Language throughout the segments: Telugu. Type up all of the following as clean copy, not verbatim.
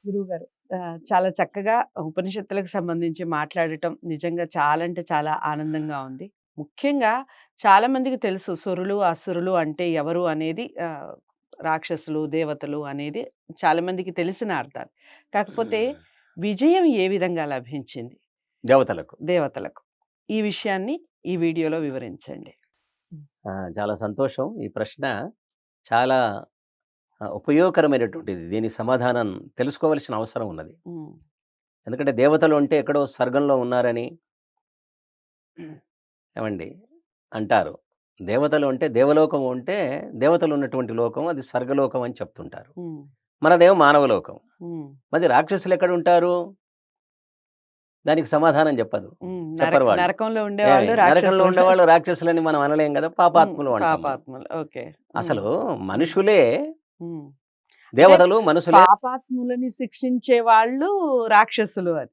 గురువుగారు చాలా చక్కగా ఉపనిషత్తులకు సంబంధించి మాట్లాడటం నిజంగా చాలా అంటే చాలా ఆనందంగా ఉంది. ముఖ్యంగా చాలా మందికి తెలుసు సురులు, అసురులు అంటే ఎవరు అనేది రాక్షసులు, దేవతలు అనేది చాలా మందికి తెలిసిన అర్థాలు. కాకపోతే హ్మ్. విజయం ఏ విధంగా లభించింది దేవతలకు. దేవతలకు? ఈ విషయాన్ని ఈ వీడియోలో వివరించండి. హ్మ్. చాలా సంతోషం. ఈ ప్రశ్న చాలా ఉపయోగకరమైనటువంటిది. దీనికి సమాధానం తెలుసుకోవాల్సిన అవసరం ఉన్నది. హ్మ్. ఎందుకంటే దేవతలు అంటే ఎక్కడో స్వర్గంలో ఉన్నారని ఏవండీ అంటారు. దేవతలు అంటే దేవలోకం అంటే దేవతలు ఉన్నటువంటి లోకం అది స్వర్గలోకం అని చెప్తుంటారు. హ్మ్. మనదేమో మానవలోకం. హ్మ్. మరి రాక్షసులు ఎక్కడుంటారు? దానికి సమాధానం చెప్పదు. హ్మ్. చెప్పరు వాళ్ళు. నరకంలో ఉండేవాళ్ళు నరకంలో రాక్షసులు. ఉండేవాళ్ళు రాక్షసులని మనం అనలేం గదా! హ్మ్. పాపాత్ములు అంటాం మనం. పాపాత్ములు. ఓకే. హ్మ్. అసలు హ్మ్. మనుషులే హ్మ్. అంటే దేవతలు, మనుషులే పాపాత్ములని శిక్షించే వాళ్ళు రాక్షసులు అని.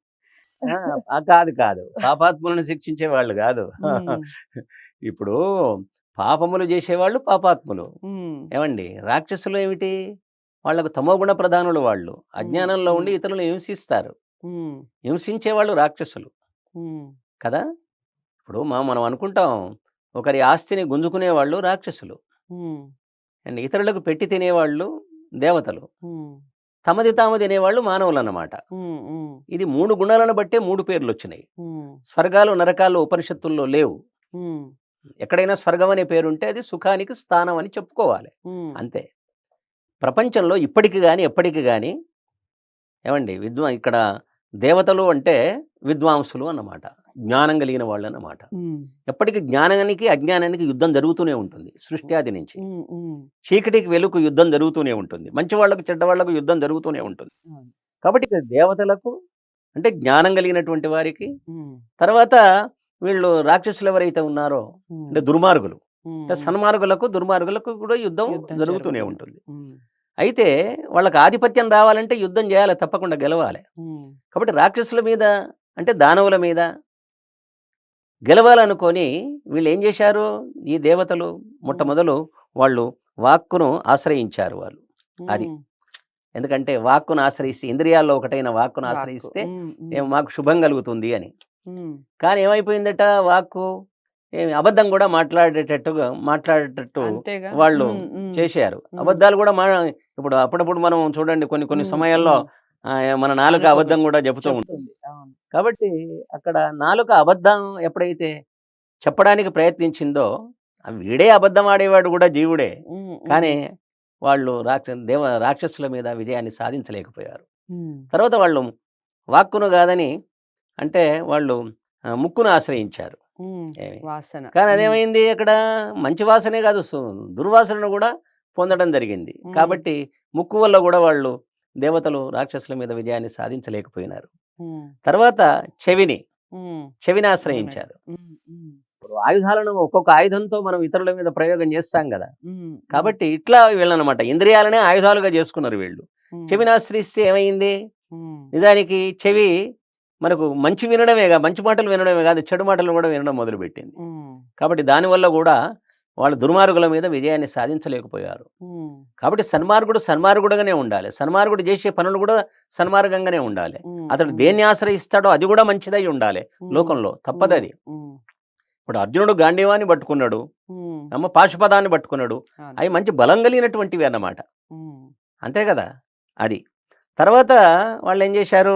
ఆ! కాదు. కాదు. పాపాత్ములను శిక్షించే వాళ్ళు గాదు. హ్మ్. ఇప్పుడు పాపములు జేసేవాళ్ళు పాపాత్ములు. హ్మ్. ఏవండీ? రాక్షసులు ఏమిటి? వాళ్ళకు తమోగుణ ప్రధానులు వాళ్ళు. హ్మ్. అజ్ఞానంలో ఉండి హ్మ్. ఇతరులను హింసిస్తారు. హ్మ్. హింసించేవాళ్ళు రాక్షసులు. హ్మ్. కదా! ఇప్పుడు మనం అనుకుంటాం, ఒకరి ఆస్తిని గుంజుకునేవాళ్ళు రాక్షసులు. హ్మ్. అండ్ ఇతరులకు పెట్టి తినేవాళ్ళు దేవతలు. హ్మ్. తమది తాము తినేవాళ్ళు మానవులన్నమాట. హ్మ్. హ్మ్. ఇది 3 గుణాలను బట్టే 3 పేర్లొచ్చినాయి. హ్మ్. స్వర్గాలు, నరకాలు ఉపనిషత్తుల్లో లేవు. హ్మ్. ఎక్కడైనా స్వర్గం అనే పేరుంటే అది సుఖానికి స్థానం అని చెప్పుకోవాలి. హ్మ్. అంతే. ప్రపంచంలో ఇప్పటికి గాని, ఎప్పటికి గాని ఏవండీ ఇక్కడ దేవతలు అంటే విద్వాంసులు అన్నమాట. జ్ఞానం కలిగిన వాళ్ళన్నమాట. హ్మ్. ఎప్పటికి జ్ఞానానికి, అజ్ఞానానికి యుద్ధం జరుగుతూనే ఉంటుంది సృష్ట్యాది నుంచి. హ్మ్. హ్మ్. చీకటికి వెలుగు యుద్ధం జరుగుతూనే ఉంటుంది. మంచి వాళ్ళకు, చెడ్డ వాళ్ళకు యుద్ధం జరుగుతూనే ఉంటుంది. అవును. కాబట్టి ఇక్కడ దేవతలకు అంటే జ్ఞానం కలిగినటువంటి వారికి, హ్మ్. తర్వాత వీళ్ళు రాక్షసులు ఎవరైతే ఉన్నారో హ్మ్. అంటే దుర్మార్గులు. హ్మ్. అంటే హ్మ్. సన్మార్గులకు, దుర్మార్గులకు కూడా యుద్ధం యుద్ధం జరుగుతూనే జరుగుతుంది. ఉంటుంది. హ్మ్. అయితే వాళ్ళకి ఆధిపత్యం రావాలంటే యుద్ధం చేయాలి, తప్పకుండా గెలవాలి. హ్మ్. కాబట్టి రాక్షసుల మీద అంటే దానవుల మీద గెలవాలనుకోని వీళ్ళేం జేశారు? ఈ దేవతలు హ్మ్. మొట్టమొదలు వాళ్ళు వాక్కును ఆశ్రయించారు వాళ్ళు. అది. హ్మ్. ఎందుకంటే వాక్కును ఆశ్రయిస్తే ఇంద్రియాల్లో ఒకటైన వాక్కును వాక్కు. ఆశ్రయిస్తే హ్మ్. హ్మ్. మాకు శుభం కలుగుతుంది అని. హ్మ్. కానీ ఏమైపోయిందట వాక్కు అబద్ధం గూడా మాట్లాడేటట్టు అంతేగా. వాళ్ళు హ్మ్. హ్మ్. చేశారు. హ్మ్. అబద్ధాలు గూడా ఇప్పుడు అప్పుడప్పుడు మనం చూడండి కొన్ని కొన్ని హ్మ్. సమయాల్లో హ్మ్. మన నాలుక అనుకోని అబద్ధం గూడా చెబుతూ ఉంటుంది. చెప్తుంది. అవును. కాబట్టి అక్కడ నాలుక అబద్ధం ఎప్పుడైతే చెప్పడానికి ప్రయత్నించిందో, వీడే అబద్ధం ఆడేవాడు గూడా జీవుడే. హ్మ్. హ్మ్. కానీ వాళ్ళు రాక్షసుల మీద విజయాన్ని సాధించలేకపోయారు. హ్మ్. తర్వాత వాళ్ళు వాక్కును గాదని అంటే వాళ్ళు ముక్కును ఆశ్రయించారు. హ్మ్. ఏమి వాసన. కానీ హ్మ్. అదేమైంది అక్కడ మంచి వాసనే గాదు దుర్వాసనను గూడా పొందడం జరిగింది. హ్మ్. కాబట్టి ముక్కు వల్ల గూడా వాళ్ళు దేవతలు రాక్షసుల మీద విజయాన్ని సాధించలేకపోయినారు. హ్మ్. తర్వాత చెవిని, హ్మ్. చెవిని చెవినది. ఆశ్రయించారు. హ్మ్. హ్మ్. ఇప్పుడు ఆయుధాలను ఒక్కొక్క ఆయుధంతో మనం ఇతరుల మీద ప్రయోగం చేస్తాం గదా! హ్మ్. హ్మ్. కాబట్టి ఇట్లా వీళ్ళనమాట ఇంద్రియాలనే ఆయుధాలుగా చేసుకున్నారు వీళ్ళు. హ్మ్. చెవిని ఆశ్రయిస్తే ఏమైంది? హ్మ్. నిజానికి చెవి మనకు మంచి మాటలు వినడమే గాదు, చెడు మాటలు గూడా వినడం మొదలుపెట్టింది. హ్మ్. కాబట్టి దానివల్ల గూడా వాళ్ళు దుర్మార్గుల మీద విజయాన్ని సాధించలేకపోయారు. హ్మ్. కాబట్టి సన్మార్గుడు సన్మార్గుడుగానే ఉండాలి. సన్మార్గుడు చేసే పనులు గూడా సన్మార్గంగానే ఉండాలి. హ్మ్. అతడు హ్మ్. దేన్ని ఆశ్రయిస్తాడో అది గూడా మంచిదై ఉండాలి హ్మ్. లోకంలో. హ్మ్. తప్పదది. హ్మ్. ఇప్పుడు అర్జునుడు గాంధీవాన్ని పట్టుకున్నాడు. హ్మ్. పాశుపదాన్ని పట్టుకున్నాడు. అవును. అయి మంచి బలం కలిగినటువంటివి అన్నమాట. హ్మ్. అంతే గదా! అది. తర్వాత వాళ్ళేం జేశారు,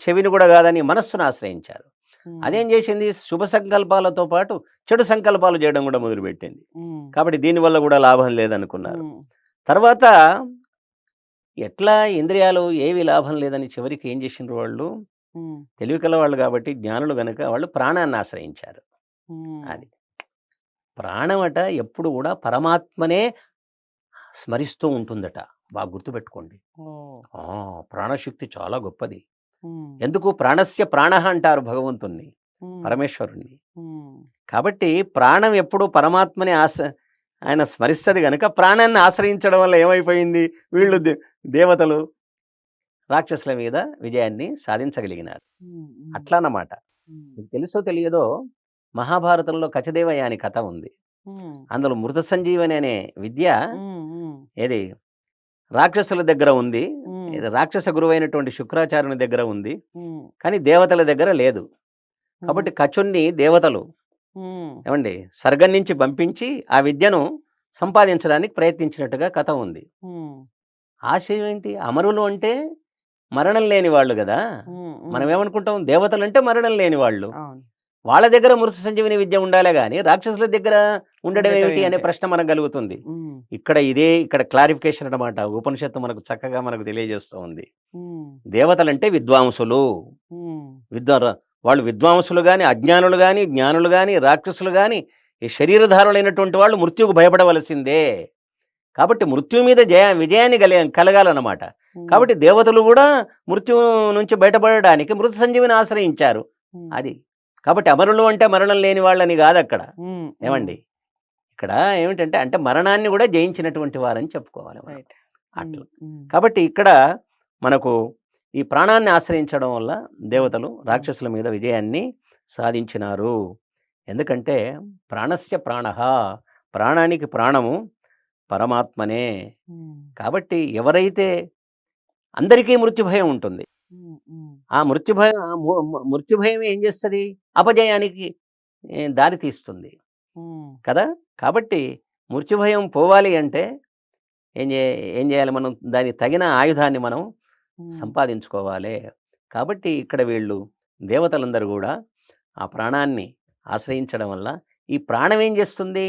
చెవిని గూడా గాదని మనస్సును ఆశ్రయించారు. హ్మ్. అదేం జేసింది, శుభ సంకల్పాలతో పాటు చెడు సంకల్పాలు జేయడం గూడా మొదలుపెట్టింది. హ్మ్. కాబట్టి దీనివల్ల గూడా లాభం లేదనుకున్నారు. హ్మ్. తర్వాత ఎట్లా ఇంద్రియాలు ఏవి లాభం లేదని చివరికి ఏం జేసిండ్రు వాళ్ళు, హ్మ్. తెలివి కలవాళ్ళు గాబట్టి జ్ఞానులు గనక వాళ్ళు ప్రాణాన్ని ఆశ్రయించారు. హ్మ్. అది. ప్రాణమట ఎప్పుడు గూడా పరమాత్మనే స్మరిస్తూ ఉంటుందట. బాగా గుర్తుపెట్టుకోండి. ఓహ్! ఆ! ప్రాణశక్తి చాలా గొప్పది. హ్మ్. ఎందుకు ప్రాణస్య ప్రాణః అంటారు భగవంతుణ్ణి, హ్మ్. పరమేశ్వరుణ్ణి. హ్మ్. కాబట్టి ప్రాణం ఎప్పుడు పరమాత్మని ఆయన స్మరిస్తది గనక ప్రాణాన్ని ఆశ్రయించడం వల్ల ఏమైపోయింది? వీళ్ళు హ్మ్. దేవతలు రాక్షసుల మీద విజయాన్ని సాధించగలిగినారు. హ్మ్. హ్మ్. అట్లన్నమాట. హ్మ్. మీకు తెలుసో తెలియదో మహాభారతంలో కచదేవయ్య అని కథ ఉంది. హ్మ్. అందులో మృత సంజీవని అనే విద్య హ్మ్. హ్మ్. ఏది రాక్షసుల దగ్గర ఉంది. ఇది రాక్షస గురువైనటువంటి శుక్రాచార్యుని దగ్గర ఉంది. ఉమ్, కానీ దేవతల దగ్గర లేదు. కాబట్టి కచున్ని దేవతలు ఏమండి స్వర్గం నుంచి పంపించి ఆ విద్యను సంపాదించడానికి ప్రయత్నించినట్టుగా కథ ఉంది. ఆశయం ఏంటి? అమరులు అంటే మరణం లేని వాళ్ళు కదా. మనం ఏమనుకుంటాం? దేవతలు అంటే మరణం లేని వాళ్ళు. అవును. వాళ్ళ దగ్గర మృత సంజీవిని విద్య ఉండాలే గాని రాక్షసుల దగ్గర ఉండడం ఉండటం ఏమిటి అనే ఏంటి? ప్రశ్న మనకు కలుగుతుంది. ఉమ్, ఇక్కడ క్లారిఫికేషన్ అన్నమాట. ఉపనిషత్తు మనకు చక్కగా మనకు తెలియజేస్తూ ఉంది. ఉమ్, దేవతలంటే విద్వాంసులు. ఉమ్, వాళ్ళు విద్వాంసులు గాని, అజ్ఞానులు గాని, జ్ఞానులు గాని, రాక్షసులు గాని, ఈ శరీరధారులైనటువంటి వాళ్ళు మృత్యువుకు భయపడవలసిందే. కాబట్టి మృత్యు మీద విజయాన్ని కలగాలన్నమాట. ఉమ్, కాబట్టి దేవతలు కూడా మృత్యు నుంచి బయటపడడానికి మృత సంజీవిని ఆశ్రయించారు. ఉమ్, అది కాబట్టి అమరులు అంటే మరణం లేని వాళ్ళని కాదు అక్కడ. ఉమ్, ఏమండి ఇక్కడ ఏమిటంటే అంటే మరణాన్ని కూడా జయించినటువంటి వారని చెప్పుకోవాలి మనం. రైట్. అట్లా. ఉమ్, కాబట్టి ఇక్కడ మనకు ఈ ప్రాణాన్ని ఆశ్రయించడం వల్ల దేవతలు రాక్షసుల మీద విజయాన్ని సాధించినారు. ఎందుకంటే ప్రాణస్య ప్రాణః, ప్రాణానికి ప్రాణము పరమాత్మనే. ఉమ్, కాబట్టి ఎవరైతే అందరికీ మృత్యుభయం ఉంటుంది. ఉమ్, ఉమ్, ఆ మృత్యుభయం ఏం చేస్తుంది? అపజయానికి దారి తీస్తుంది ఉమ్, కదా. కాబట్టి మృత్యుభయం పోవాలి అంటే ఏం చేయాలి? మనం దానికి తగిన ఆయుధాన్ని మనం ఉమ్, సంపాదించుకోవాలి. కాబట్టి ఇక్కడ వీళ్ళు దేవతలందరూ కూడా ఆ ప్రాణాన్ని ఆశ్రయించడం వల్ల ఈ ప్రాణం ఏం చేస్తుంది?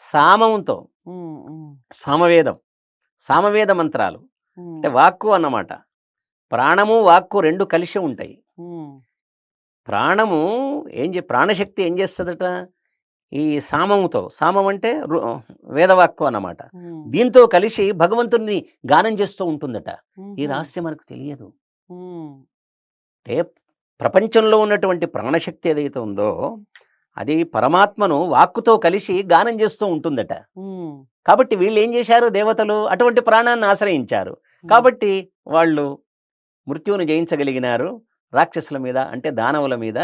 సామంతో ఉమ్, ఉమ్, సామవేద మంత్రాలు ఉమ్, అంటే వాక్కు అన్నమాట. ప్రాణము వాక్కు రెండు కలిసి ఉంటాయి. ఉమ్, ప్రాణము ప్రాణశక్తి ఏం చేస్తుందట? ఈ సామం అంటే వేదవాక్కు అన్నమాట. ఉమ్, దీంతో కలిసి భగవంతుణ్ణి గానం చేస్తూ ఉంటుందట. ఈ ఉమ్, రహస్యం మనకు తెలియదు. ఉమ్, అంటే ప్రపంచంలో ఉన్నటువంటి ప్రాణశక్తి ఏదైతే ఉందో అది పరమాత్మను వాక్కుతో కలిసి గానం చేస్తూ ఉంటుందట. ఉమ్, కాబట్టి వీళ్ళు ఏం చేశారు? దేవతలు అటువంటి ప్రాణాన్ని ఆశ్రయించారు. కాబట్టి వాళ్ళు మృత్యువును జయించగలిగినారు. రాక్షసుల మీద అంటే దానవుల మీద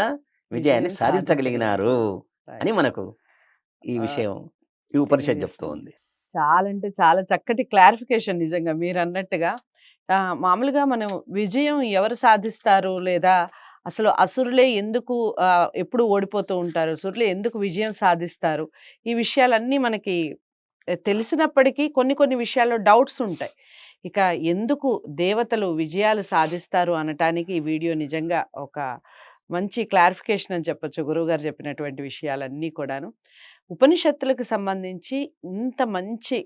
విజయాన్ని విజయం సాధించగలిగినారు అని మనకు ఈ ఆ, విషయం ఈ ఉపనిషత్తు చెప్తూ తెలియజేస్తుంది. ఉంది. చాలా అంటే చాలా చక్కటి క్లారిఫికేషన్ నిజంగా మీరు అన్నట్టుగా. మామూలుగా మనం విజయం ఎవరు సాధిస్తారు లేదా అసలు అసురులే ఎందుకు ఎప్పుడు ఓడిపోతూ ఉంటారు, అసురులే ఎందుకు విజయం సాధిస్తారు, ఈ విషయాలన్నీ మనకి తెలిసినప్పటికీ కొన్ని కొన్ని విషయాల్లో డౌట్స్ ఉంటాయి. ఇక ఎందుకు దేవతలు విజయాలు సాధిస్తారు అనటానికి ఈ వీడియో నిజంగా ఒక మంచి క్లారిఫికేషన్ అని చెప్పొచ్చు. గురువుగారు చెప్పినటువంటి విషయాలన్నీ కూడాను. ఉపనిషత్తులకు సంబంధించి ఇంత మంచి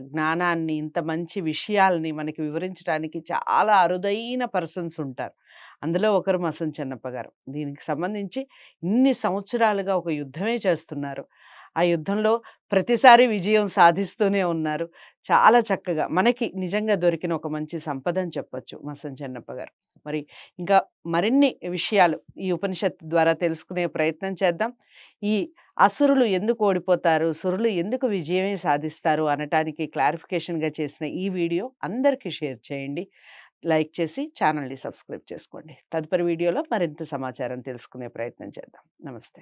జ్ఞానాన్ని, ఇంత మంచి విషయాల్ని మనకి వివరించడానికి చాలా అరుదైన పర్సన్స్ ఉంటారు. అందులో ఒకరు మసం చెన్నప్ప గారు. దీనికి సంబంధించి ఇన్ని సంవత్సరాలుగా ఒక యుద్ధమే చేస్తున్నారు. ఆ యుద్ధంలో ప్రతిసారి విజయం సాధిస్తూనే ఉన్నారు. చాలా చక్కగా మనకి నిజంగా దొరికిన ఒక మంచి సంపద అని చెప్పొచ్చు మసం చెన్నప్ప గారు. మరి ఇంకా మరిన్ని విషయాలు ఈ ఉపనిషత్తు ద్వారా తెలుసుకునే ప్రయత్నం చేద్దాం. ఈ అసురులు ఎందుకు ఓడిపోతారు, సురులు ఎందుకు విజయమే సాధిస్తారు అనటానికి క్లారిఫికేషన్గా చేసిన ఈ వీడియో అందరికీ షేర్ చేయండి. లైక్ చేసి ఛానల్ని సబ్స్క్రైబ్ చేసుకోండి. తదుపరి వీడియోలో మరింత సమాచారం తెలుసుకునే ప్రయత్నం చేద్దాం. నమస్తే.